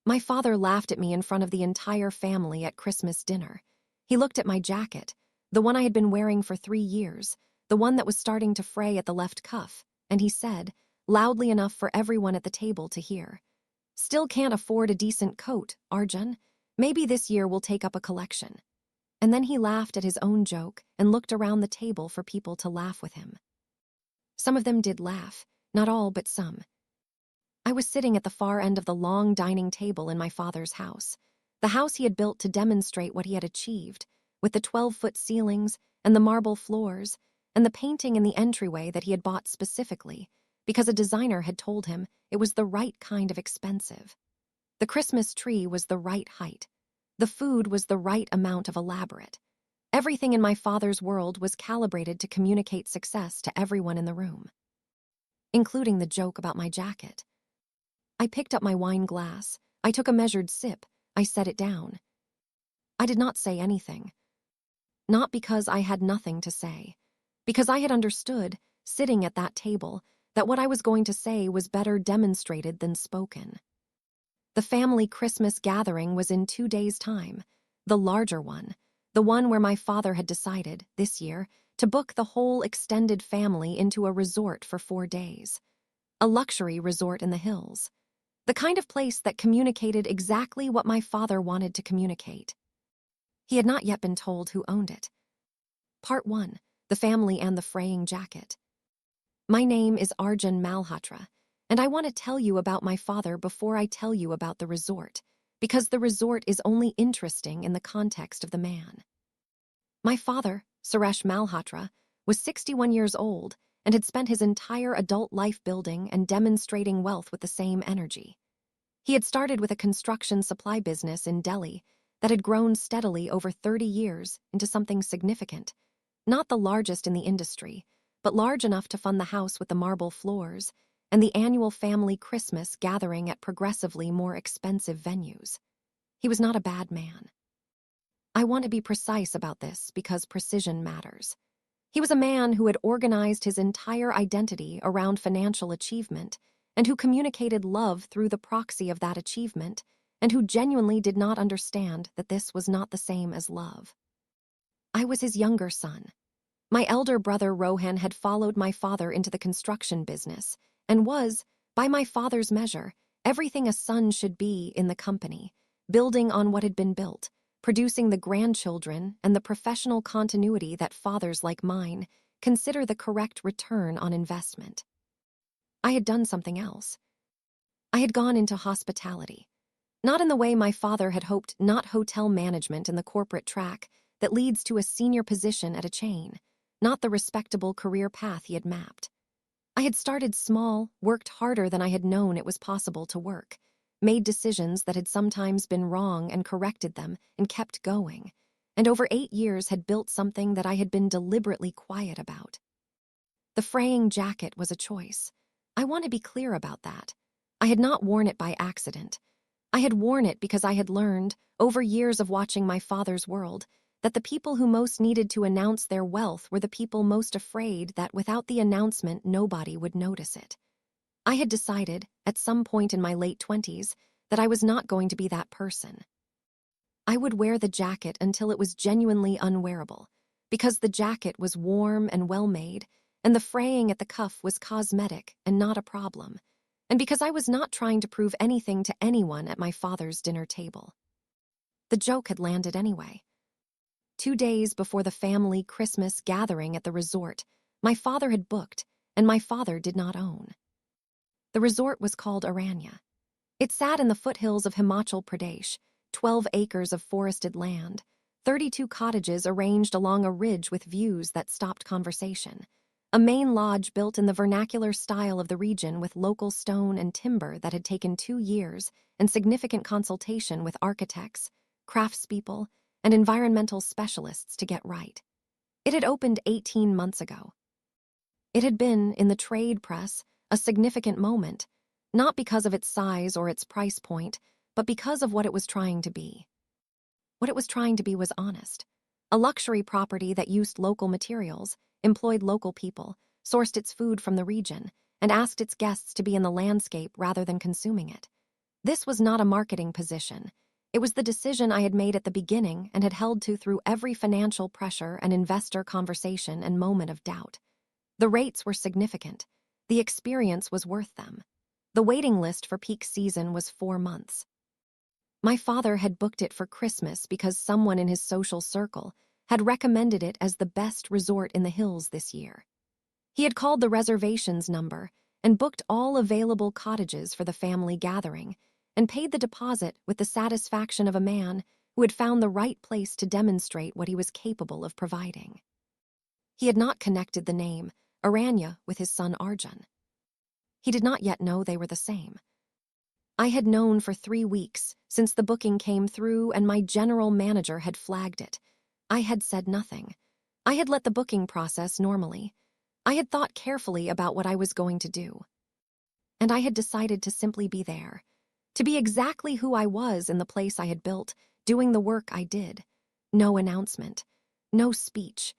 My father laughed at me in front of the entire family at Christmas dinner. He looked at my jacket, the one I had been wearing for 3 years, the one that was starting to fray at the left cuff, and he said, loudly enough for everyone at the table to hear, "Still can't afford a decent coat, Arjun. Maybe this year we'll take up a collection." And then he laughed at his own joke and looked around the table for people to laugh with him. Some of them did laugh, not all but some. I was sitting at the far end of the long dining table in my father's house, the house he had built to demonstrate what he had achieved, with the 12-foot ceilings and the marble floors and the painting in the entryway that he had bought specifically because a designer had told him it was the right kind of expensive. The Christmas tree was the right height. The food was the right amount of elaborate. Everything in my father's world was calibrated to communicate success to everyone in the room, including the joke about my jacket. I picked up my wine glass. I took a measured sip. I set it down. I did not say anything. Not because I had nothing to say. Because I had understood, sitting at that table, that what I was going to say was better demonstrated than spoken. The family Christmas gathering was in 2 days' time, the larger one, the one where my father had decided, this year, to book the whole extended family into a resort for 4 days. A luxury resort in the hills. The kind of place that communicated exactly what my father wanted to communicate. He had not yet been told who owned it. Part 1. The Family and the Fraying Jacket. My name is Arjun Malhotra, and I want to tell you about my father before I tell you about the resort, because the resort is only interesting in the context of the man. My father, Suresh Malhotra, was 61 years old and had spent his entire adult life building and demonstrating wealth with the same energy. He had started with a construction supply business in Delhi that had grown steadily over 30 years into something significant, not the largest in the industry, but large enough to fund the house with the marble floors and the annual family Christmas gathering at progressively more expensive venues. He was not a bad man. I want to be precise about this because precision matters. He was a man who had organized his entire identity around financial achievement and who communicated love through the proxy of that achievement and who genuinely did not understand that this was not the same as love. I was his younger son. My elder brother Rohan had followed my father into the construction business and was, by my father's measure, everything a son should be in the company, building on what had been built, producing the grandchildren and the professional continuity that fathers like mine consider the correct return on investment. I had done something else. I had gone into hospitality. Not in the way my father had hoped, not hotel management in the corporate track that leads to a senior position at a chain, not the respectable career path he had mapped. I had started small, worked harder than I had known it was possible to work, made decisions that had sometimes been wrong and corrected them and kept going, and over 8 years had built something that I had been deliberately quiet about. The fraying jacket was a choice. I want to be clear about that. I had not worn it by accident. I had worn it because I had learned, over years of watching my father's world, that the people who most needed to announce their wealth were the people most afraid that without the announcement nobody would notice it. I had decided, at some point in my late 20s, that I was not going to be that person. I would wear the jacket until it was genuinely unwearable, because the jacket was warm and well-made, and the fraying at the cuff was cosmetic and not a problem, and because I was not trying to prove anything to anyone at my father's dinner table. The joke had landed anyway. 2 days before the family Christmas gathering at the resort, my father had booked, and my father did not own. The resort was called Aranya. It sat in the foothills of Himachal Pradesh, 12 acres of forested land, 32 cottages arranged along a ridge with views that stopped conversation, a main lodge built in the vernacular style of the region with local stone and timber that had taken 2 years and significant consultation with architects, craftspeople, and environmental specialists to get right. It had opened 18 months ago. It had been, in the trade press, a significant moment, not because of its size or its price point, but because of what it was trying to be. What it was trying to be was honest. A luxury property that used local materials, employed local people, sourced its food from the region, and asked its guests to be in the landscape rather than consuming it. This was not a marketing position. It was the decision I had made at the beginning and had held to through every financial pressure and investor conversation and moment of doubt. The rates were significant. The experience was worth them. The waiting list for peak season was 4 months. My father had booked it for Christmas because someone in his social circle had recommended it as the best resort in the hills this year. He had called the reservations number and booked all available cottages for the family gathering and paid the deposit with the satisfaction of a man who had found the right place to demonstrate what he was capable of providing. He had not connected the name Aranya with his son Arjun. He did not yet know they were the same. I had known for 3 weeks since the booking came through and my general manager had flagged it. I had said nothing. I had let the booking process normally. I had thought carefully about what I was going to do. And I had decided to simply be there, to be exactly who I was in the place I had built, doing the work I did. No announcement, no speech,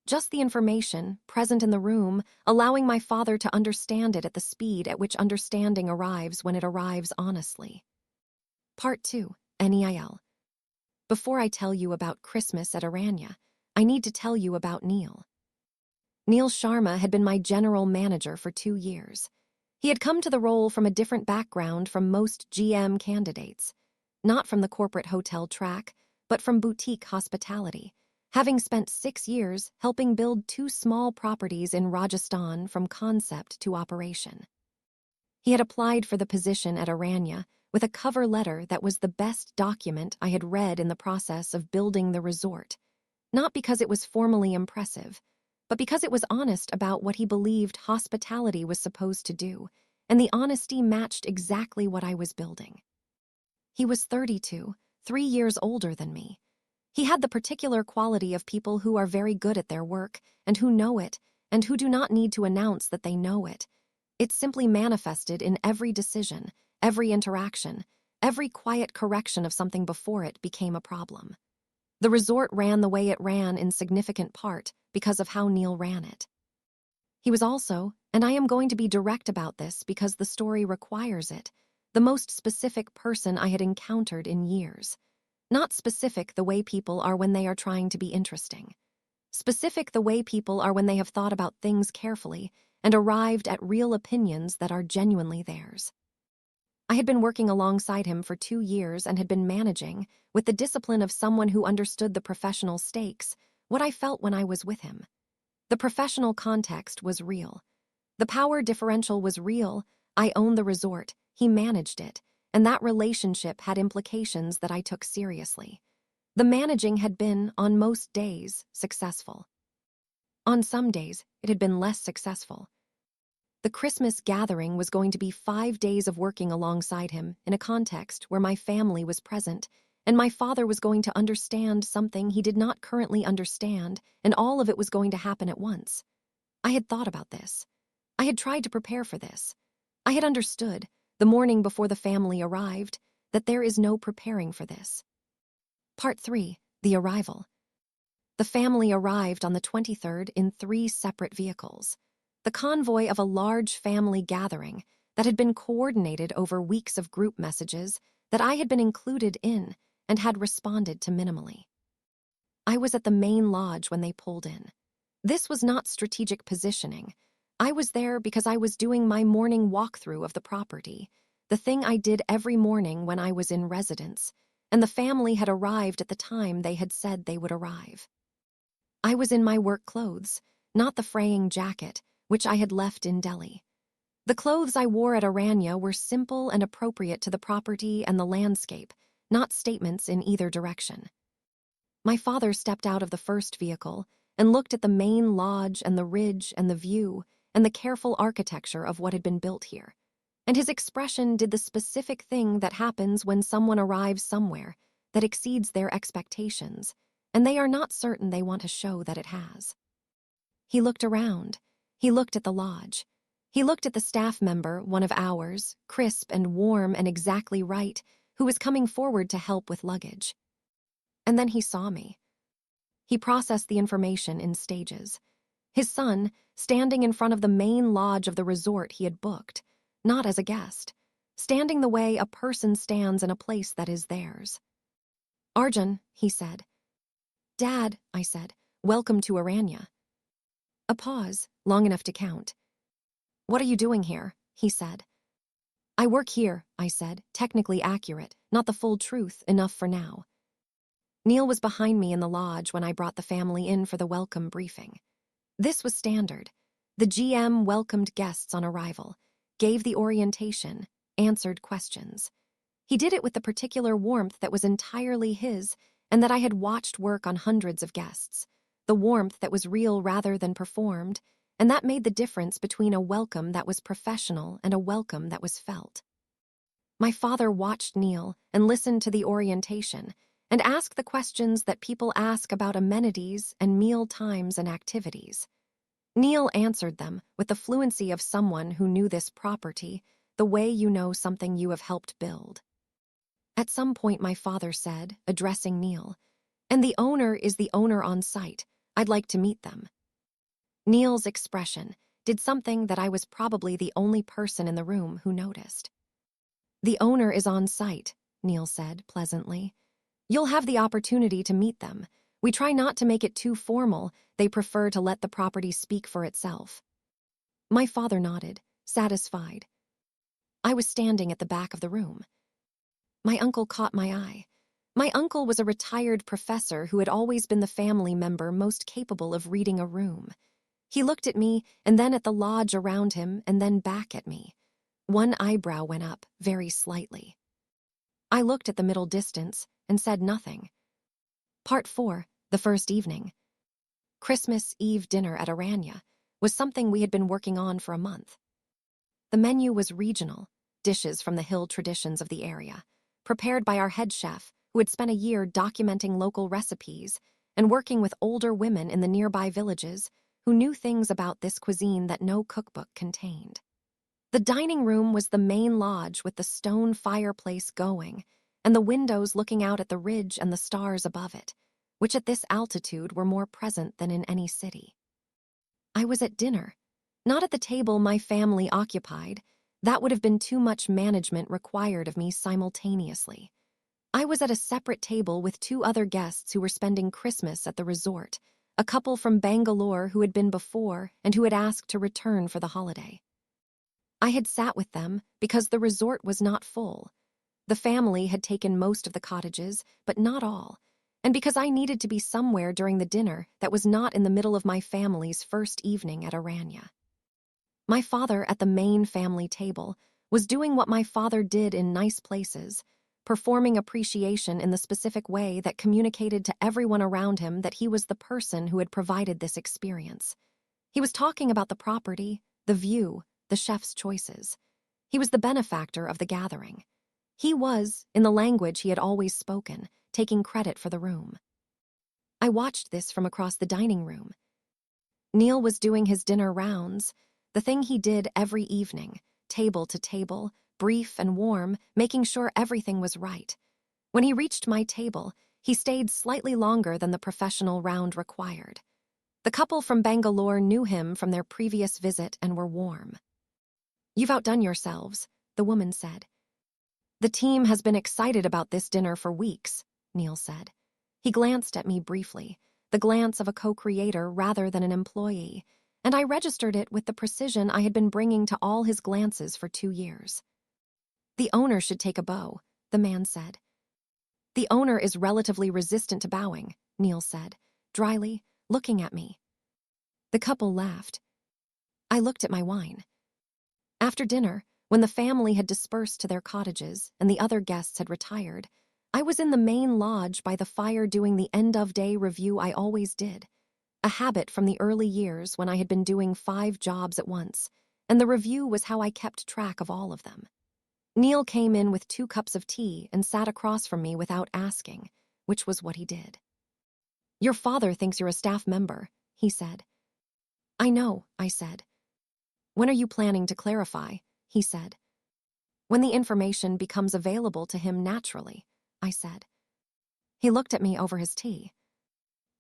just the information present in the room, allowing my father to understand it at the speed at which understanding arrives when it arrives honestly. Part 2, NEIL. Before I tell you about Christmas at Aranya, I need to tell you about Neil. Neil Sharma had been my general manager for 2 years. He had come to the role from a different background from most GM candidates, not from the corporate hotel track, but from boutique hospitality, having spent 6 years helping build 2 small properties in Rajasthan from concept to operation. He had applied for the position at Aranya with a cover letter that was the best document I had read in the process of building the resort, not because it was formally impressive, but because it was honest about what he believed hospitality was supposed to do, and the honesty matched exactly what I was building. He was 32, 3 years older than me. He had the particular quality of people who are very good at their work and who know it and who do not need to announce that they know it. It simply manifested in every decision, every interaction, every quiet correction of something before it became a problem. The resort ran the way it ran in significant part because of how Neil ran it. He was also, and I am going to be direct about this because the story requires it, the most specific person I had encountered in years. Not specific the way people are when they are trying to be interesting. Specific the way people are when they have thought about things carefully and arrived at real opinions that are genuinely theirs. I had been working alongside him for 2 years and had been managing, with the discipline of someone who understood the professional stakes, what I felt when I was with him. The professional context was real. The power differential was real. I owned the resort, he managed it, and that relationship had implications that I took seriously. The managing had been, on most days, successful. On some days, it had been less successful. The Christmas gathering was going to be 5 days of working alongside him in a context where my family was present, and my father was going to understand something he did not currently understand, and all of it was going to happen at once. I had thought about this. I had tried to prepare for this. I had understood, the morning before the family arrived, that there is no preparing for this. Part 3, the arrival. The family arrived on the 23rd in 3 separate vehicles. The convoy of a large family gathering that had been coordinated over weeks of group messages that I had been included in and had responded to minimally. I was at the main lodge when they pulled in. This was not strategic positioning. I was there because I was doing my morning walkthrough of the property, the thing I did every morning when I was in residence, and the family had arrived at the time they had said they would arrive. I was in my work clothes, not the fraying jacket, which I had left in Delhi. The clothes I wore at Aranya were simple and appropriate to the property and the landscape, not statements in either direction. My father stepped out of the first vehicle and looked at the main lodge and the ridge and the view and the careful architecture of what had been built here. And his expression did the specific thing that happens when someone arrives somewhere that exceeds their expectations, and they are not certain they want to show that it has. He looked around. He looked at the lodge. He looked at the staff member, one of ours, crisp and warm and exactly right, who was coming forward to help with luggage. And then he saw me. He processed the information in stages. His son, standing in front of the main lodge of the resort he had booked, not as a guest, standing the way a person stands in a place that is theirs. "Arjun," he said. "Dad," I said, "welcome to Aranya." A pause, long enough to count. "What are you doing here?" he said. "I work here," I said, technically accurate, not the full truth, enough for now. Neil was behind me in the lodge when I brought the family in for the welcome briefing. This was standard. The GM welcomed guests on arrival, gave the orientation, answered questions. He did it with the particular warmth that was entirely his and that I had watched work on hundreds of guests, the warmth that was real rather than performed, and that made the difference between a welcome that was professional and a welcome that was felt. My father watched Neil and listened to the orientation and asked the questions that people ask about amenities and meal times and activities. Neil answered them with the fluency of someone who knew this property, the way you know something you have helped build. At some point, my father said, addressing Neil, "And the owner is the owner on site. I'd like to meet them." Neil's expression did something that I was probably the only person in the room who noticed. "The owner is on site," Neil said pleasantly. "You'll have the opportunity to meet them. We try not to make it too formal. They prefer to let the property speak for itself." My father nodded, satisfied. I was standing at the back of the room. My uncle caught my eye. My uncle was a retired professor who had always been the family member most capable of reading a room. He looked at me and then at the lodge around him and then back at me. One eyebrow went up, very slightly. I looked at the middle distance and said nothing. Part 4, the first evening. Christmas Eve dinner at Aranya was something we had been working on for a month. The menu was regional, dishes from the hill traditions of the area, prepared by our head chef, who had spent a year documenting local recipes and working with older women in the nearby villages who knew things about this cuisine that no cookbook contained. The dining room was the main lodge with the stone fireplace going, and the windows looking out at the ridge and the stars above it, which at this altitude were more present than in any city. I was at dinner, not at the table my family occupied. That would have been too much management required of me simultaneously. I was at a separate table with 2 other guests who were spending Christmas at the resort, a couple from Bangalore who had been before and who had asked to return for the holiday. I had sat with them because the resort was not full. The family had taken most of the cottages, but not all, and because I needed to be somewhere during the dinner that was not in the middle of my family's first evening at Aranya. My father at the main family table was doing what my father did in nice places, performing appreciation in the specific way that communicated to everyone around him that he was the person who had provided this experience. He was talking about the property, the view, the chef's choices. He was the benefactor of the gathering. He was, in the language he had always spoken, taking credit for the room. I watched this from across the dining room. Neil was doing his dinner rounds, the thing he did every evening, table to table, brief and warm, making sure everything was right. When he reached my table, he stayed slightly longer than the professional round required. The couple from Bangalore knew him from their previous visit and were warm. "You've outdone yourselves," the woman said. "The team has been excited about this dinner for weeks," Neil said. He glanced at me briefly, the glance of a co-creator rather than an employee, and I registered it with the precision I had been bringing to all his glances for 2 years. "The owner should take a bow," the man said. "The owner is relatively resistant to bowing," Neil said, dryly, looking at me. The couple laughed. I looked at my wine. After dinner, when the family had dispersed to their cottages and the other guests had retired, I was in the main lodge by the fire doing the end-of-day review I always did, a habit from the early years when I had been doing 5 jobs at once, and the review was how I kept track of all of them. Neil came in with 2 cups of tea and sat across from me without asking, which was what he did. "Your father thinks you're a staff member," he said. "I know," I said. "When are you planning to clarify?" he said. "When the information becomes available to him naturally," I said. He looked at me over his tea.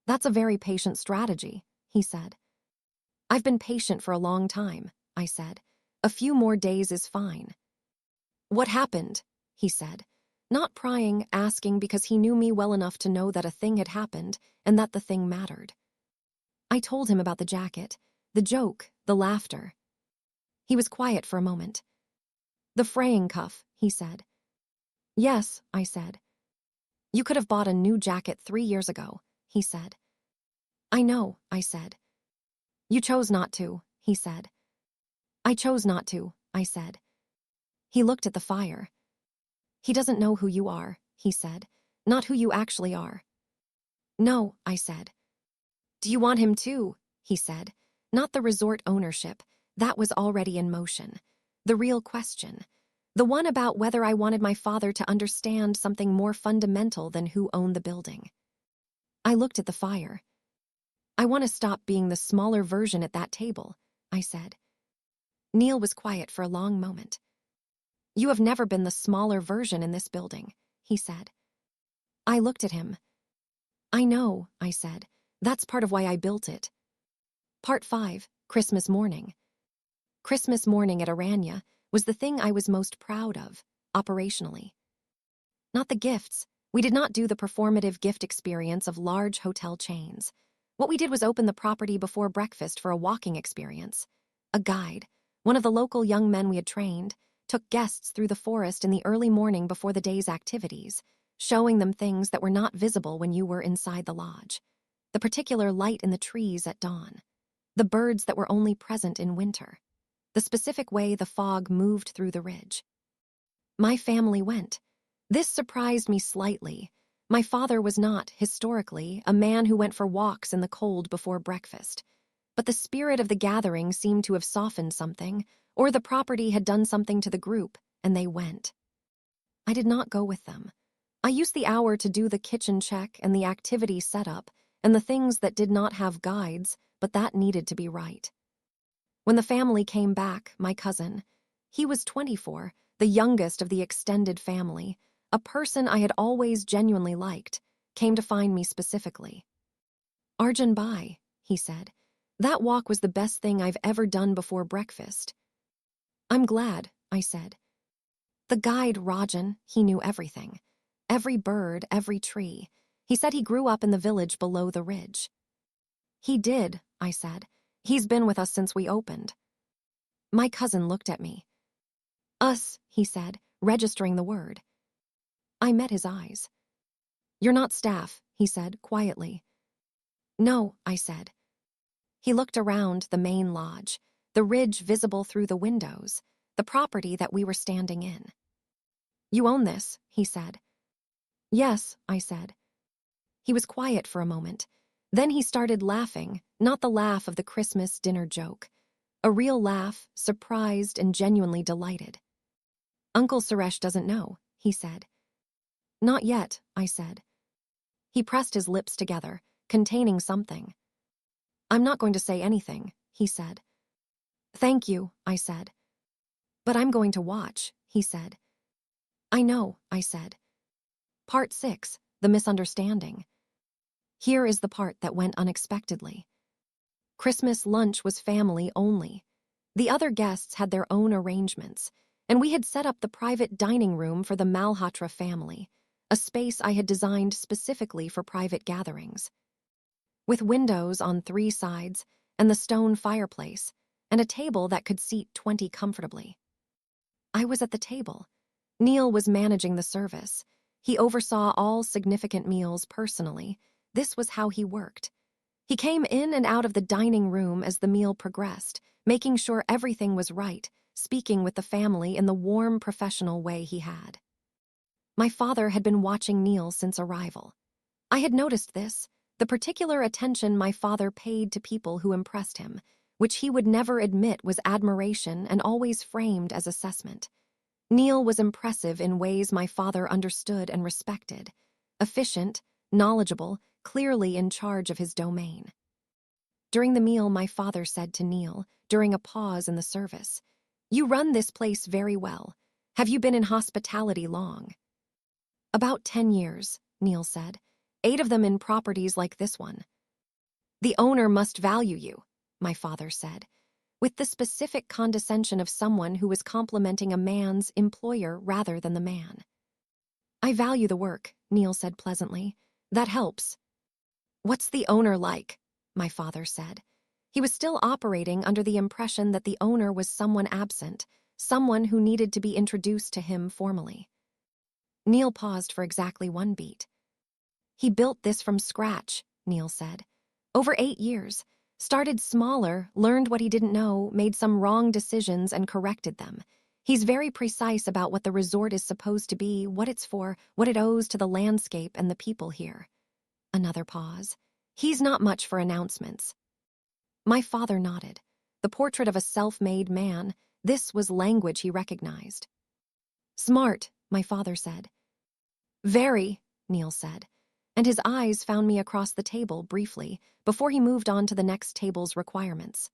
"That's a very patient strategy," he said. "I've been patient for a long time," I said. "A few more days is fine." What happened? He said, not prying, asking because he knew me well enough to know that a thing had happened and that the thing mattered. I told him about the jacket, the joke, the laughter. He was quiet for a moment. The fraying cuff, he said. Yes, I said. You could have bought a new jacket 3 years ago, he said. I know, I said. You chose not to, he said. I chose not to, I said. He looked at the fire. He doesn't know who you are, he said, not who you actually are. No, I said. Do you want him to? He said. Not the resort ownership, that was already in motion. The real question. The one about whether I wanted my father to understand something more fundamental than who owned the building. I looked at the fire. I want to stop being the smaller version at that table, I said. Neil was quiet for a long moment. You have never been the smaller version in this building, he said. I looked at him. I know, I said. That's part of why I built it. Part 5, Christmas morning. Christmas morning at Aranya was the thing I was most proud of, operationally. Not the gifts. We did not do the performative gift experience of large hotel chains. What we did was open the property before breakfast for a walking experience. A guide, one of the local young men we had trained, took guests through the forest in the early morning before the day's activities, showing them things that were not visible when you were inside the lodge. The particular light in the trees at dawn. The birds that were only present in winter. The specific way the fog moved through the ridge. My family went. This surprised me slightly. My father was not, historically, a man who went for walks in the cold before breakfast. But the spirit of the gathering seemed to have softened something, or the property had done something to the group, and they went. I did not go with them. I used the hour to do the kitchen check and the activity setup, and the things that did not have guides, but that needed to be right. When the family came back, my cousin, he was 24, the youngest of the extended family, a person I had always genuinely liked, came to find me specifically. Arjun Bhai, he said, that walk was the best thing I've ever done before breakfast. I'm glad, I said. The guide, Rajan, he knew everything. Every bird, every tree. He said he grew up in the village below the ridge. He did, I said. He's been with us since we opened. My cousin looked at me. Us, he said, registering the word. I met his eyes. You're not staff, he said, quietly. No, I said. He looked around the main lodge, the ridge visible through the windows, the property that we were standing in. You own this, he said. Yes, I said. He was quiet for a moment. Then he started laughing, not the laugh of the Christmas dinner joke. A real laugh, surprised and genuinely delighted. Uncle Suresh doesn't know, he said. Not yet, I said. He pressed his lips together, containing something. I'm not going to say anything, he said. Thank you, I said. But I'm going to watch, he said. I know, I said. Part 6, the misunderstanding. Here is the part that went unexpectedly. Christmas lunch was family only. The other guests had their own arrangements, and we had set up the private dining room for the Malhotra family, a space I had designed specifically for private gatherings. With windows on 3 sides and the stone fireplace, and a table that could seat 20 comfortably. I was at the table. Neil was managing the service. He oversaw all significant meals personally. This was how he worked. He came in and out of the dining room as the meal progressed, making sure everything was right, speaking with the family in the warm, professional way he had. My father had been watching Neil since arrival. I had noticed this, the particular attention my father paid to people who impressed him, which he would never admit was admiration and always framed as assessment. Neil was impressive in ways my father understood and respected. Efficient, knowledgeable, clearly in charge of his domain. During the meal, my father said to Neil, during a pause in the service, "You run this place very well. Have you been in hospitality long?" "About 10 years, Neil said. 8 of them in properties like this one." "The owner must value you," my father said. with the specific condescension of someone who was complimenting a man's employer rather than the man. "I value the work," Neil said pleasantly. "That helps." "What's the owner like?" my father said. He was still operating under the impression that the owner was someone absent, someone who needed to be introduced to him formally. Neil paused for exactly one beat. "He built this from scratch," Neil said. "Over 8 years. Started smaller, learned what he didn't know, made some wrong decisions and corrected them. He's very precise about what the resort is supposed to be, what it's for, what it owes to the landscape and the people here." Another pause. "He's not much for announcements." My father nodded. The portrait of a self-made man, this was language he recognized. "Smart," my father said. "Very," Neil said, and his eyes found me across the table briefly before he moved on to the next table's requirements.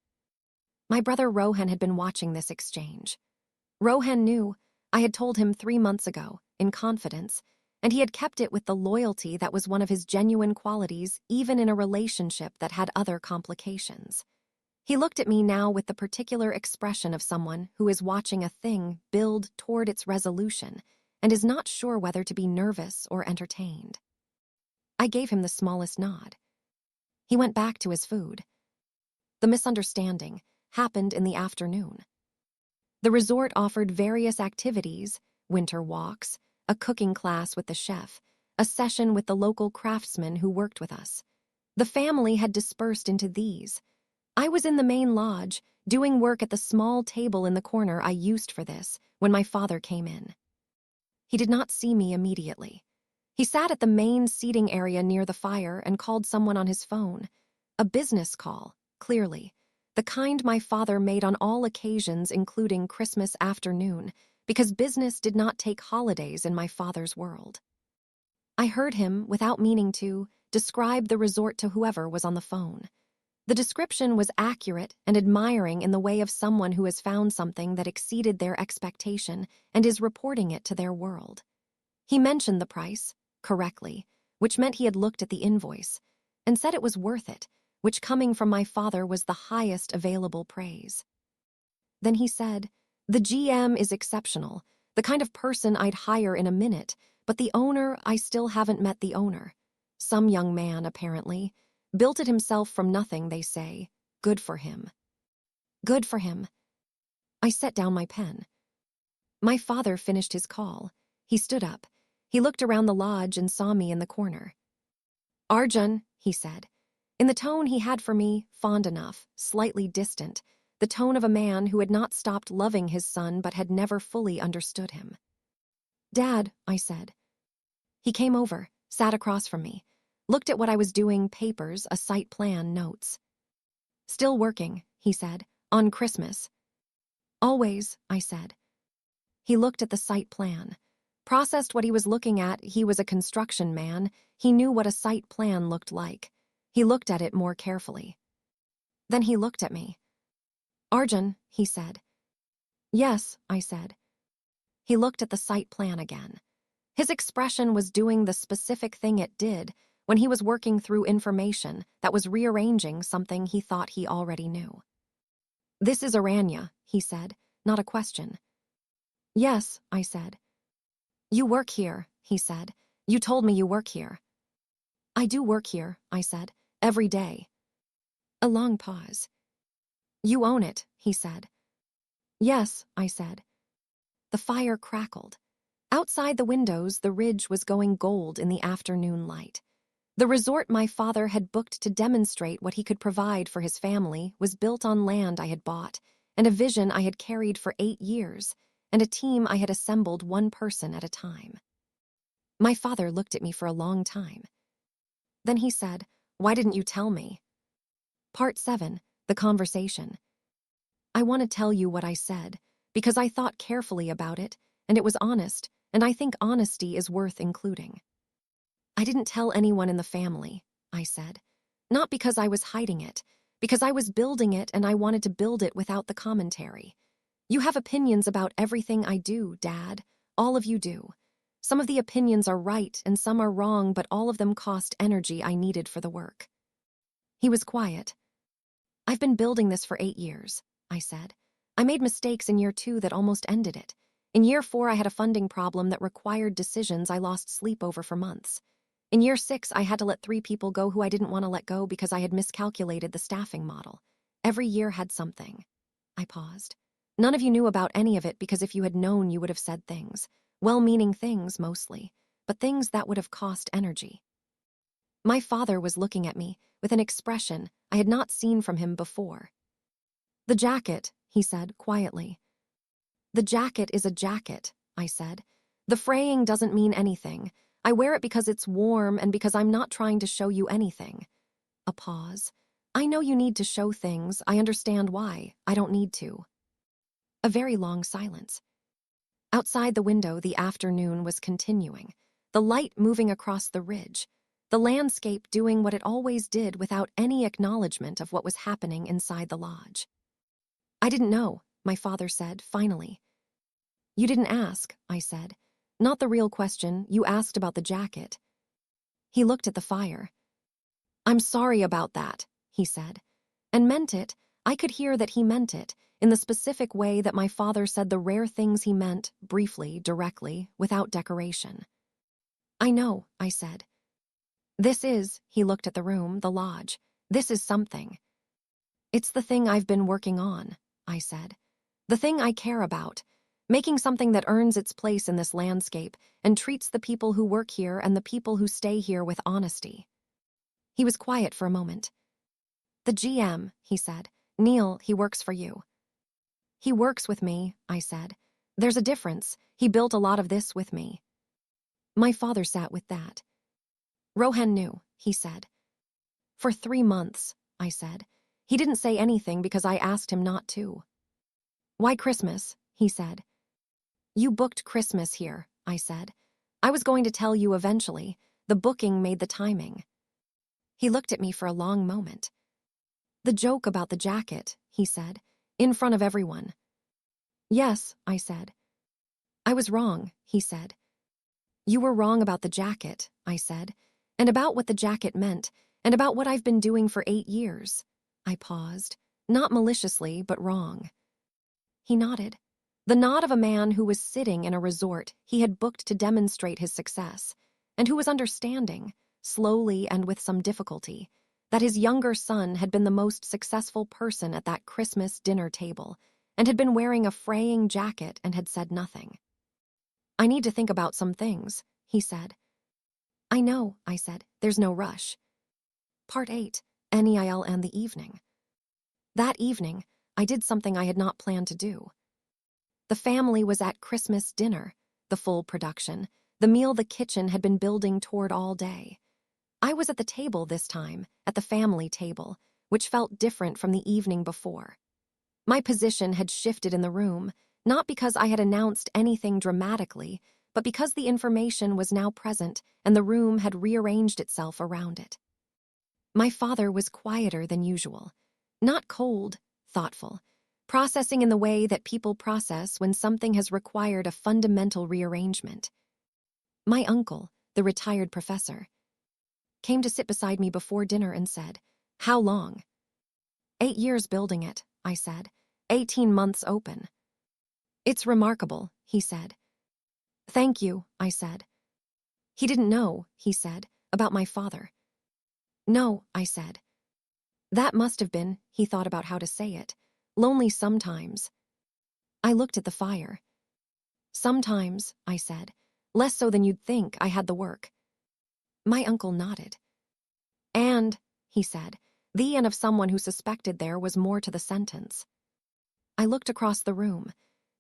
My brother Rohan had been watching this exchange. Rohan knew. I had told him 3 months ago, in confidence, and he had kept it with the loyalty that was one of his genuine qualities even in a relationship that had other complications. He looked at me now with the particular expression of someone who is watching a thing build toward its resolution and is not sure whether to be nervous or entertained. I gave him the smallest nod. He went back to his food. The misunderstanding happened in the afternoon. The resort offered various activities: winter walks, a cooking class with the chef, a session with the local craftsmen who worked with us. The family had dispersed into these. I was in the main lodge, doing work at the small table in the corner I used for this, when my father came in. He did not see me immediately. He sat at the main seating area near the fire and called someone on his phone. A business call, clearly. The kind my father made on all occasions, including Christmas afternoon, because business did not take holidays in my father's world. I heard him, without meaning to, describe the resort to whoever was on the phone. The description was accurate and admiring in the way of someone who has found something that exceeded their expectation and is reporting it to their world. He mentioned the price, correctly, which meant he had looked at the invoice, and said it was worth it, which coming from my father was the highest available praise. Then he said, "The GM is exceptional, the kind of person I'd hire in a minute, but the owner, I still haven't met the owner. Some young man, apparently. Built it himself from nothing, they say. Good for him." Good for him. I set down my pen. My father finished his call. He stood up. He looked around the lodge and saw me in the corner. "Arjun," he said, in the tone he had for me, fond enough, slightly distant, the tone of a man who had not stopped loving his son but had never fully understood him. "Dad," I said. He came over, sat across from me, looked at what I was doing, papers, a site plan, notes. "Still working," he said, "on Christmas." "Always," I said. He looked at the site plan. Processed what he was looking at. He was a construction man. He knew what a site plan looked like. He looked at it more carefully. Then he looked at me. "Arjun," he said. "Yes," I said. He looked at the site plan again. His expression was doing the specific thing it did when he was working through information that was rearranging something he thought he already knew. "This is Aranya," he said, not a question. "Yes," I said. "You work here," he said. "You told me you work here." "I do work here," I said, "every day." A long pause. "You own it," he said. "Yes," I said. The fire crackled. Outside the windows, the ridge was going gold in the afternoon light. The resort my father had booked to demonstrate what he could provide for his family was built on land I had bought, and a vision I had carried for 8 years, and a team I had assembled one person at a time. My father looked at me for a long time. Then he said, "Why didn't you tell me?" Part 7, the conversation. "I want to tell you what I said, because I thought carefully about it, and it was honest, and I think honesty is worth including. I didn't tell anyone in the family," I said. "Not because I was hiding it, because I was building it and I wanted to build it without the commentary. You have opinions about everything I do, Dad. All of you do. Some of the opinions are right and some are wrong, but all of them cost energy I needed for the work." He was quiet. "I've been building this for 8 years," I said. I made mistakes in year 2 that almost ended it. In year 4, I had a funding problem that required decisions I lost sleep over for months. In year 6, I had to let 3 people go who I didn't want to let go because I had miscalculated the staffing model. Every year had something. I paused. None of you knew about any of it because if you had known, you would have said things. Well-meaning things, mostly, but things that would have cost energy. My father was looking at me with an expression I had not seen from him before. The jacket, he said quietly. The jacket is a jacket, I said. The fraying doesn't mean anything. I wear it because it's warm and because I'm not trying to show you anything. A pause. I know you need to show things. I understand why. I don't need to. A very long silence. Outside the window, the afternoon was continuing, the light moving across the ridge, the landscape doing what it always did without any acknowledgement of what was happening inside the lodge. I didn't know, my father said, finally. You didn't ask, I said. Not the real question. You asked about the jacket. He looked at the fire. I'm sorry about that, he said. And meant it. I could hear that he meant it, in the specific way that my father said the rare things he meant, briefly, directly, without decoration. I know, I said. This is, he looked at the room, the lodge. This is something. It's the thing I've been working on, I said. The thing I care about. Making something that earns its place in this landscape and treats the people who work here and the people who stay here with honesty. He was quiet for a moment. The GM, he said. Neil, he works for you. He works with me, I said. There's a difference. He built a lot of this with me. My father sat with that. Rohan knew, he said. For 3 months, I said. He didn't say anything because I asked him not to. Why Christmas? He said. You booked Christmas here, I said. I was going to tell you eventually. The booking made the timing. He looked at me for a long moment. The joke about the jacket, he said, in front of everyone. Yes, I said. I was wrong, he said. You were wrong about the jacket, I said, and about what the jacket meant, and about what I've been doing for 8 years. I paused, not maliciously, but wrong. He nodded. The nod of a man who was sitting in a resort he had booked to demonstrate his success, and who was understanding, slowly and with some difficulty, that his younger son had been the most successful person at that Christmas dinner table, and had been wearing a fraying jacket and had said nothing. I need to think about some things, he said. I know, I said. There's no rush. Part 8, NEIL and the evening. That evening, I did something I had not planned to do. The family was at Christmas dinner, the full production, the meal the kitchen had been building toward all day. I was at the table this time, at the family table, which felt different from the evening before. My position had shifted in the room, not because I had announced anything dramatically, but because the information was now present and the room had rearranged itself around it. My father was quieter than usual, not cold, thoughtful, processing in the way that people process when something has required a fundamental rearrangement. My uncle, the retired professor, came to sit beside me before dinner and said, How long? 8 years building it, I said. 18 months open. It's remarkable, he said. Thank you, I said. He didn't know, he said, about my father. No, I said. That must have been, he thought about how to say it, lonely sometimes. I looked at the fire. Sometimes, I said, less so than you'd think. I had the work. My uncle nodded. And, he said, the and of someone who suspected there was more to the sentence. I looked across the room.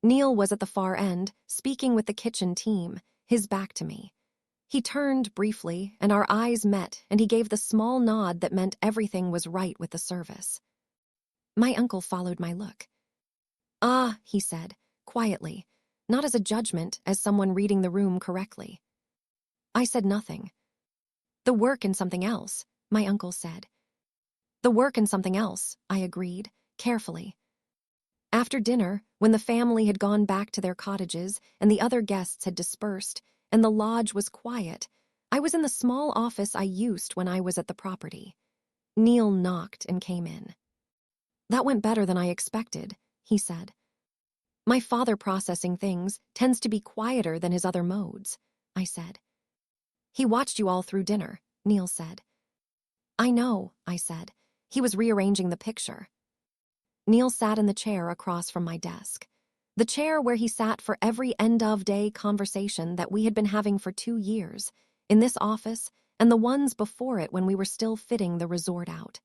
Neil was at the far end, speaking with the kitchen team, his back to me. He turned briefly, and our eyes met, and he gave the small nod that meant everything was right with the service. My uncle followed my look. Ah, he said, quietly, not as a judgment, as someone reading the room correctly. I said nothing. The work and something else, my uncle said. The work and something else, I agreed, carefully. After dinner, when the family had gone back to their cottages and the other guests had dispersed, and the lodge was quiet, I was in the small office I used when I was at the property. Neil knocked and came in. That went better than I expected, he said. My father processing things tends to be quieter than his other modes, I said. He watched you all through dinner, Neil said. I know, I said. He was rearranging the picture. Neil sat in the chair across from my desk. The chair where he sat for every end-of-day conversation that we had been having for 2 years, in this office and the ones before it when we were still fitting the resort out.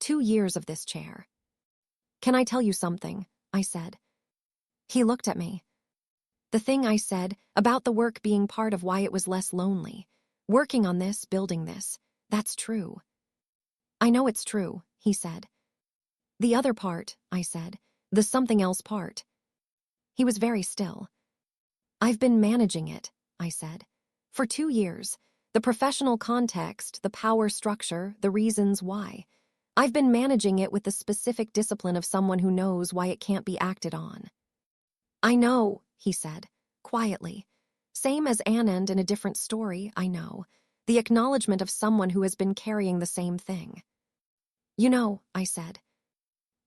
2 years of this chair. Can I tell you something? I said. He looked at me. The thing I said about the work being part of why it was less lonely. Working on this, building this, that's true. I know it's true, he said. The other part, I said, the something else part. He was very still. I've been managing it, I said. For 2 years. The professional context, the power structure, the reasons why. I've been managing it with the specific discipline of someone who knows why it can't be acted on. I know, he said, quietly. Same as Anand in a different story, I know. The acknowledgement of someone who has been carrying the same thing. You know, I said.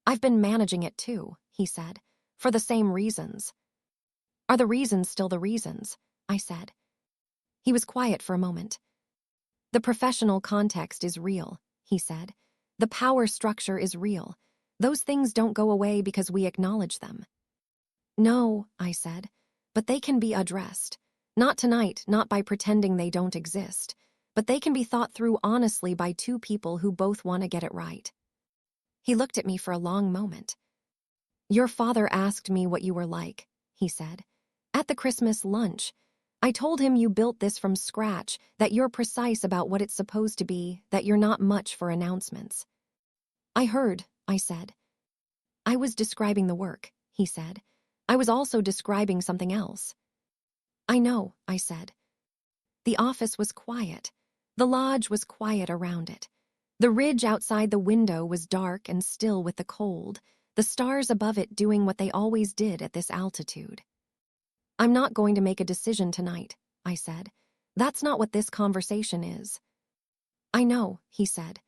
I've been managing it too, he said, for the same reasons. Are the reasons still the reasons? I said. He was quiet for a moment. The professional context is real, he said. The power structure is real. Those things don't go away because we acknowledge them. No, I said, but they can be addressed. Not tonight, not by pretending they don't exist, but they can be thought through honestly by 2 people who both want to get it right. He looked at me for a long moment. Your father asked me what you were like, he said. At the Christmas lunch, I told him you built this from scratch, that you're precise about what it's supposed to be, that you're not much for announcements. I heard, I said. I was describing the work, he said. I was also describing something else. I know, I said. The office was quiet. The lodge was quiet around it. The ridge outside the window was dark and still with the cold, the stars above it doing what they always did at this altitude. I'm not going to make a decision tonight, I said. That's not what this conversation is. I know, he said.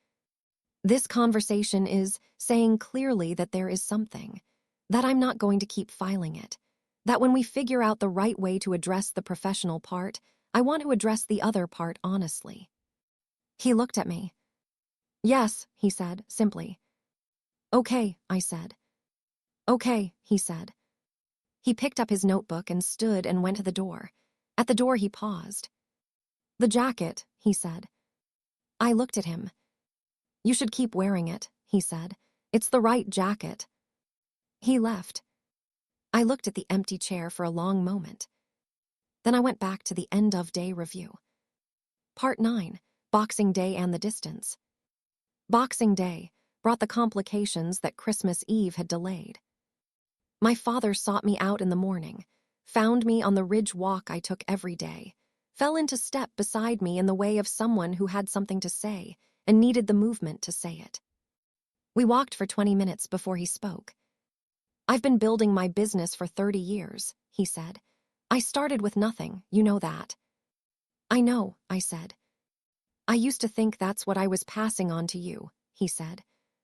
This conversation is saying clearly that there is something, that I'm not going to keep filing it, that when we figure out the right way to address the professional part, I want to address the other part honestly. He looked at me. Yes, he said, simply. Okay, I said. Okay, he said. He picked up his notebook and stood and went to the door. At the door he paused. The jacket, he said. I looked at him. You should keep wearing it, he said. It's the right jacket. He left. I looked at the empty chair for a long moment. Then I went back to the end-of-day review. Part 9, Boxing Day and the Distance. Boxing Day brought the complications that Christmas Eve had delayed. My father sought me out in the morning, found me on the ridge walk I took every day, fell into step beside me in the way of someone who had something to say and needed the movement to say it. We walked for 20 minutes before he spoke. I've been building my business for 30 years, he said. I started with nothing, you know that. I know, I said. I used to think that's what I was passing on to you, he said.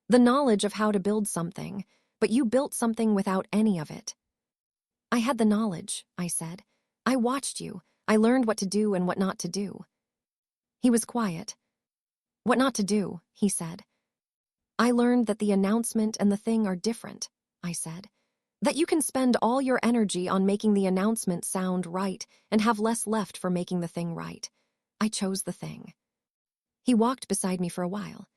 The knowledge of how to build something, but you built something without any of it. I had the knowledge, I said. I watched you. I learned what to do and what not to do. He was quiet. What not to do, he said. I learned that the announcement and the thing are different, I said. That you can spend all your energy on making the announcement sound right and have less left for making the thing right. I chose the thing. He walked beside me for a while.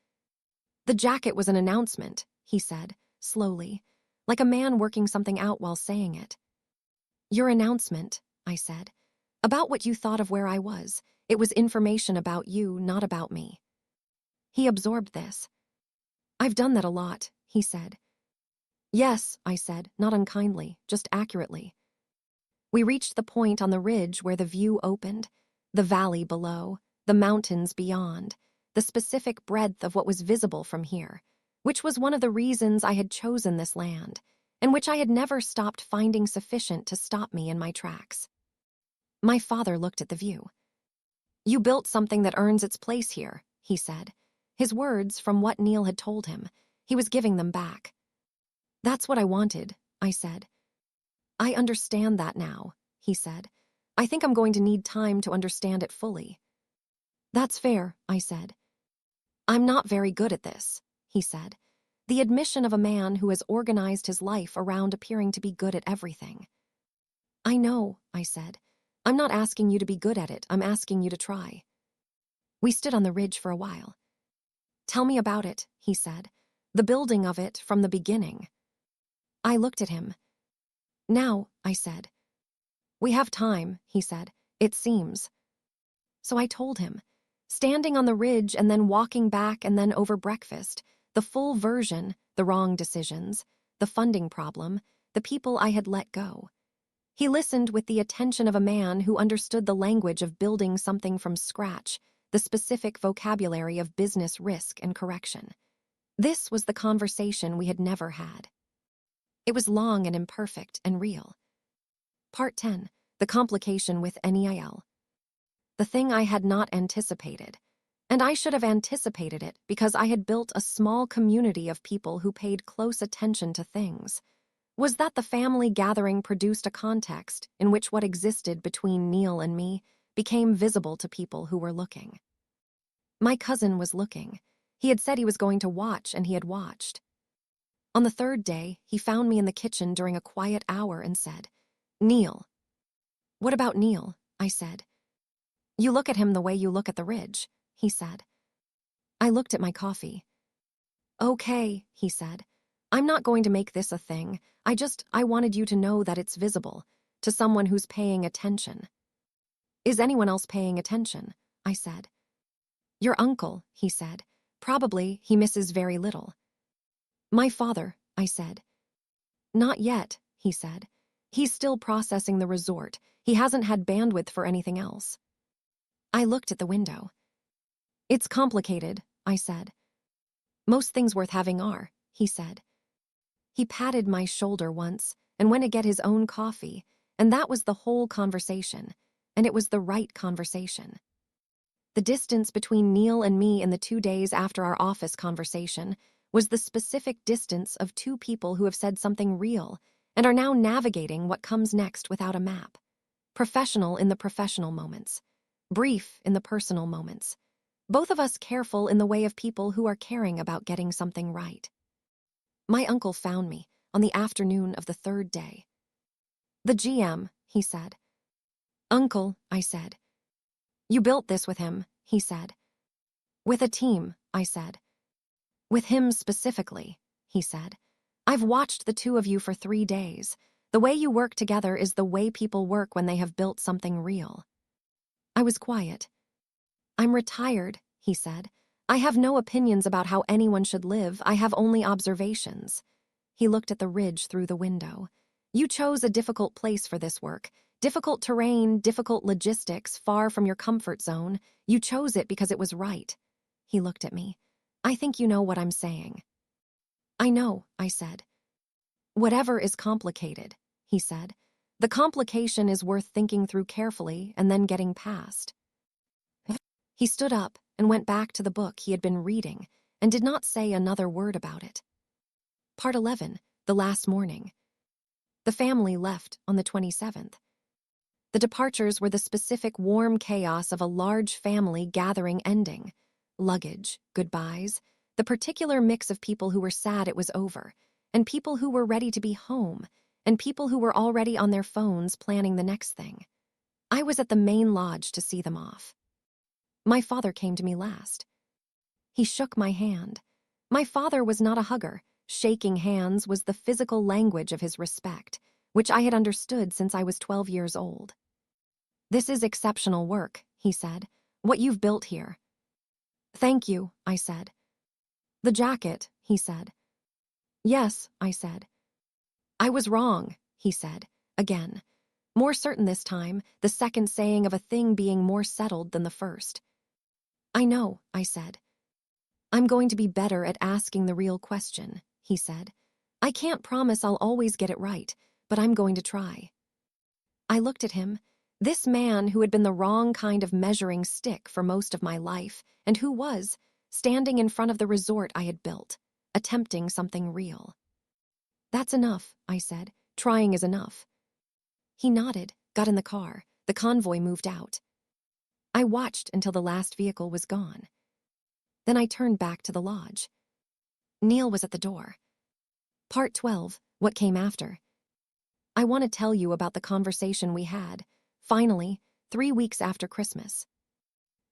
The jacket was an announcement, he said, slowly, like a man working something out while saying it. Your announcement, I said, about what you thought of where I was. It was information about you, not about me. He absorbed this. I've done that a lot, he said. Yes, I said, not unkindly, just accurately. We reached the point on the ridge where the view opened, the valley below, the mountains beyond, the specific breadth of what was visible from here, which was one of the reasons I had chosen this land, and which I had never stopped finding sufficient to stop me in my tracks. My father looked at the view. You built something that earns its place here, he said. His words, from what Neil had told him, he was giving them back. That's what I wanted, I said. I understand that now, he said. I think I'm going to need time to understand it fully. That's fair, I said. I'm not very good at this, he said. The admission of a man who has organized his life around appearing to be good at everything. I know, I said. I'm not asking you to be good at it, I'm asking you to try. We stood on the ridge for a while. Tell me about it, he said. The building of it from the beginning. I looked at him. Now, I said. We have time, he said. It seems. So I told him, standing on the ridge and then walking back and then over breakfast, the full version, the wrong decisions, the funding problem, the people I had let go. He listened with the attention of a man who understood the language of building something from scratch, the specific vocabulary of business risk and correction. This was the conversation we had never had. It was long and imperfect and real. Part 10. The complication with NEIL. The thing I had not anticipated. And I should have anticipated it because I had built a small community of people who paid close attention to things. Was that the family gathering produced a context in which what existed between Neil and me became visible to people who were looking. My cousin was looking. He had said he was going to watch, and he had watched. On the third day, he found me in the kitchen during a quiet hour and said, Neil. What about Neil? I said. You look at him the way you look at the ridge, he said. I looked at my coffee. Okay, he said. I'm not going to make this a thing. I wanted you to know that it's visible, to someone who's paying attention. Is anyone else paying attention? I said. Your uncle, he said. Probably he misses very little. My father, I said. Not yet, he said. He's still processing the resort. He hasn't had bandwidth for anything else. I looked at the window. It's complicated, I said. Most things worth having are, he said. He patted my shoulder once and went to get his own coffee, and that was the whole conversation, and it was the right conversation. The distance between Neil and me in the 2 days after our office conversation was the specific distance of two people who have said something real and are now navigating what comes next without a map. Professional in the professional moments. Brief in the personal moments. Both of us careful in the way of people who are caring about getting something right. My uncle found me on the afternoon of the third day. The GM, he said. Uncle, I said. You built this with him, he said. With a team, I said. With him specifically, he said. I've watched the two of you for 3 days. The way you work together is the way people work when they have built something real. I was quiet. I'm retired, he said. I have no opinions about how anyone should live. I have only observations. He looked at the ridge through the window. You chose a difficult place for this work. Difficult terrain, difficult logistics, far from your comfort zone. You chose it because it was right. He looked at me. I think you know what I'm saying. I know, I said. Whatever is complicated, he said. The complication is worth thinking through carefully and then getting past. He stood up and went back to the book he had been reading and did not say another word about it. Part 11, the last morning. The family left on the 27th. The departures were the specific warm chaos of a large family gathering ending. Luggage, goodbyes, the particular mix of people who were sad it was over, and people who were ready to be home, and people who were already on their phones planning the next thing. I was at the main lodge to see them off. My father came to me last. He shook my hand. My father was not a hugger. Shaking hands was the physical language of his respect, which I had understood since I was 12 years old. This is exceptional work, he said. What you've built here. Thank you, I said. The jacket, he said. Yes, I said. I was wrong, he said, again. More certain this time, the second saying of a thing being more settled than the first. I know, I said. I'm going to be better at asking the real question, he said. I can't promise I'll always get it right, but I'm going to try. I looked at him, this man who had been the wrong kind of measuring stick for most of my life, and who was, standing in front of the resort I had built, attempting something real. That's enough, I said. Trying is enough. He nodded, got in the car. The convoy moved out. I watched until the last vehicle was gone. Then I turned back to the lodge. Neil was at the door. Part 12, what came after. I want to tell you about the conversation we had, finally, 3 weeks after Christmas.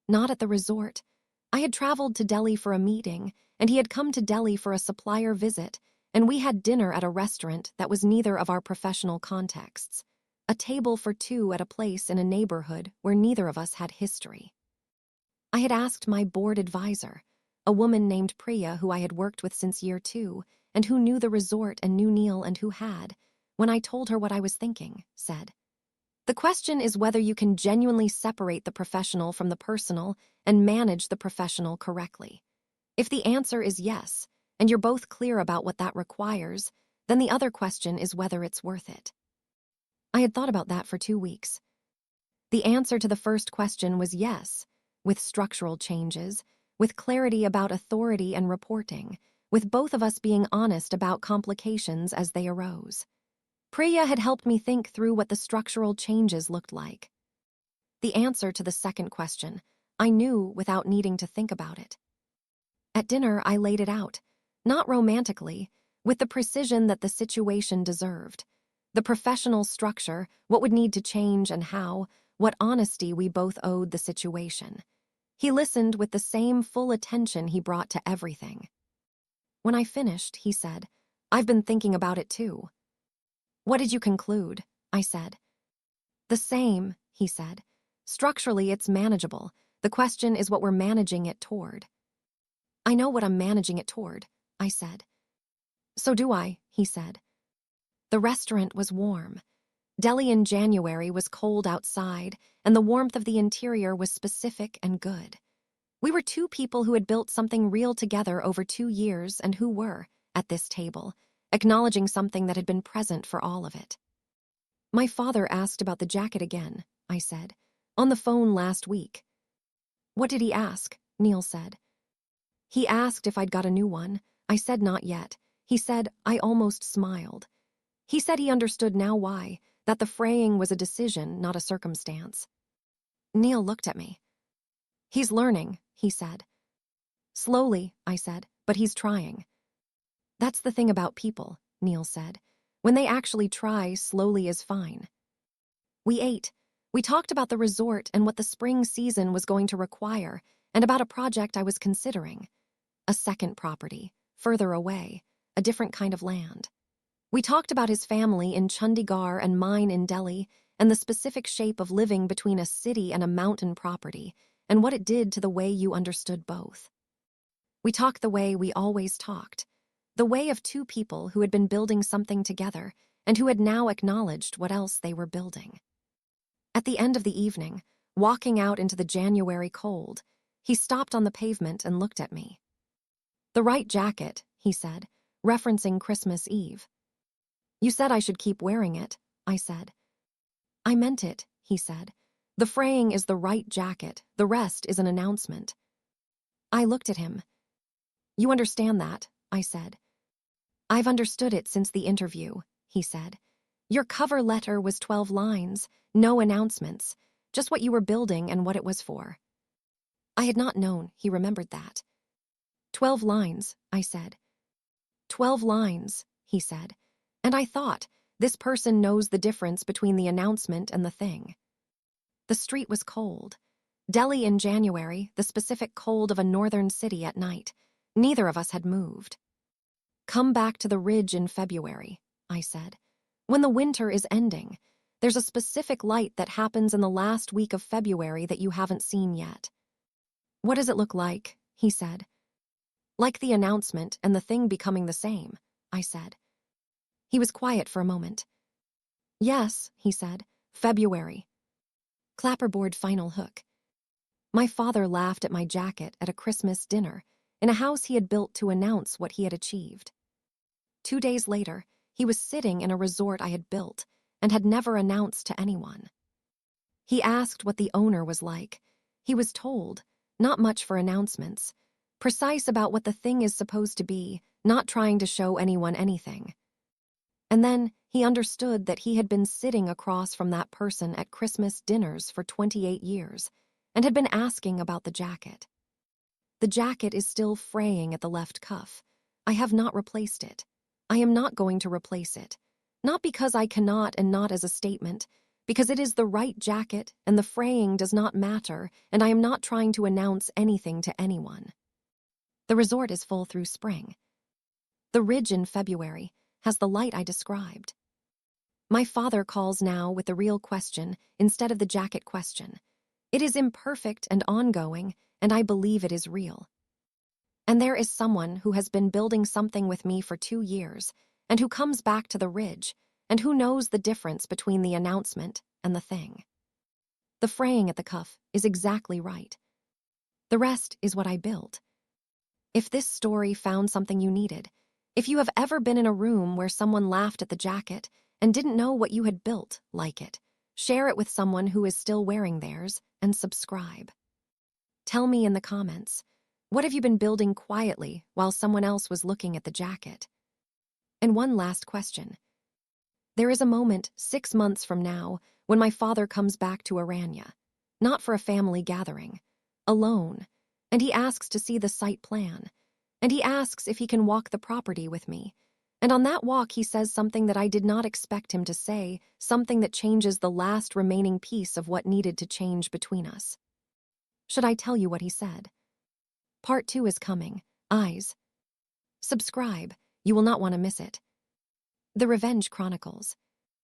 Not at the resort. I had traveled to Delhi for a meeting, and he had come to Delhi for a supplier visit, and we had dinner at a restaurant that was neither of our professional contexts. A table for two at a place in a neighborhood where neither of us had history. I had asked my board advisor, a woman named Priya who I had worked with since year 2, and who knew the resort and knew Neil and who had, when I told her what I was thinking, said, "The question is whether you can genuinely separate the professional from the personal and manage the professional correctly. If the answer is yes, and you're both clear about what that requires, then the other question is whether it's worth it." I had thought about that for 2 weeks. The answer to the first question was yes, with structural changes, with clarity about authority and reporting, with both of us being honest about complications as they arose. Priya had helped me think through what the structural changes looked like. The answer to the second question, I knew without needing to think about it. At dinner, I laid it out, not romantically, with the precision that the situation deserved. The professional structure, what would need to change and how, what honesty we both owed the situation. He listened with the same full attention he brought to everything. When I finished, he said, "I've been thinking about it too." "What did you conclude?" I said. "The same," he said. "Structurally, it's manageable. The question is what we're managing it toward." "I know what I'm managing it toward," I said. "So do I," he said. The restaurant was warm. Delhi in January was cold outside, and the warmth of the interior was specific and good. We were two people who had built something real together over 2 years and who were, at this table, acknowledging something that had been present for all of it. "My father asked about the jacket again," I said, "on the phone last week." "What did he ask?" Neil said. "He asked if I'd got a new one. I said not yet. He said I almost smiled. He said he understood now why, that the fraying was a decision, not a circumstance." Neil looked at me. "He's learning," he said. "Slowly," I said, "but he's trying." "That's the thing about people," Neil said. "When they actually try, slowly is fine." We ate. We talked about the resort and what the spring season was going to require, and about a project I was considering. A second property, further away, a different kind of land. We talked about his family in Chandigarh and mine in Delhi, and the specific shape of living between a city and a mountain property, and what it did to the way you understood both. We talked the way we always talked, the way of two people who had been building something together and who had now acknowledged what else they were building. At the end of the evening, walking out into the January cold, he stopped on the pavement and looked at me. "The right jacket," he said, referencing Christmas Eve. "You said I should keep wearing it," I said. "I meant it," he said. "The fraying is the right jacket, the rest is an announcement." I looked at him. "You understand that," I said. "I've understood it since the interview," he said. "Your cover letter was 12 lines, no announcements, just what you were building and what it was for." I had not known he remembered that. 12 lines, I said. 12 lines, he said. And I thought, this person knows the difference between the announcement and the thing. The street was cold. Delhi in January, the specific cold of a northern city at night. Neither of us had moved. "Come back to the ridge in February," I said. "When the winter is ending, there's a specific light that happens in the last week of February that you haven't seen yet." "What does it look like?" he said. "Like the announcement and the thing becoming the same," I said. He was quiet for a moment. "Yes," he said, "February." Clapperboard final hook. My father laughed at my jacket at a Christmas dinner in a house he had built to announce what he had achieved. 2 days later, he was sitting in a resort I had built and had never announced to anyone. He asked what the owner was like. He was told, not much for announcements, precise about what the thing is supposed to be, not trying to show anyone anything. And then he understood that he had been sitting across from that person at Christmas dinners for 28 years and had been asking about the jacket. The jacket is still fraying at the left cuff. I have not replaced it. I am not going to replace it. Not because I cannot and not as a statement, because it is the right jacket and the fraying does not matter and I am not trying to announce anything to anyone. The resort is full through spring. The ridge in February has the light I described. My father calls now with the real question instead of the jacket question. It is imperfect and ongoing, and I believe it is real. And there is someone who has been building something with me for 2 years, and who comes back to the ridge, and who knows the difference between the announcement and the thing. The fraying at the cuff is exactly right. The rest is what I built. If this story found something you needed, if you have ever been in a room where someone laughed at the jacket and didn't know what you had built, like it, share it with someone who is still wearing theirs and subscribe. Tell me in the comments, what have you been building quietly while someone else was looking at the jacket? And one last question. There is a moment 6 months from now when my father comes back to Aranya, not for a family gathering, alone, and he asks to see the site plan, and he asks if he can walk the property with me. And on that walk he says something that I did not expect him to say, something that changes the last remaining piece of what needed to change between us. Should I tell you what he said? Part 2 is coming. Eyes. Subscribe. You will not want to miss it. The Revenge Chronicles.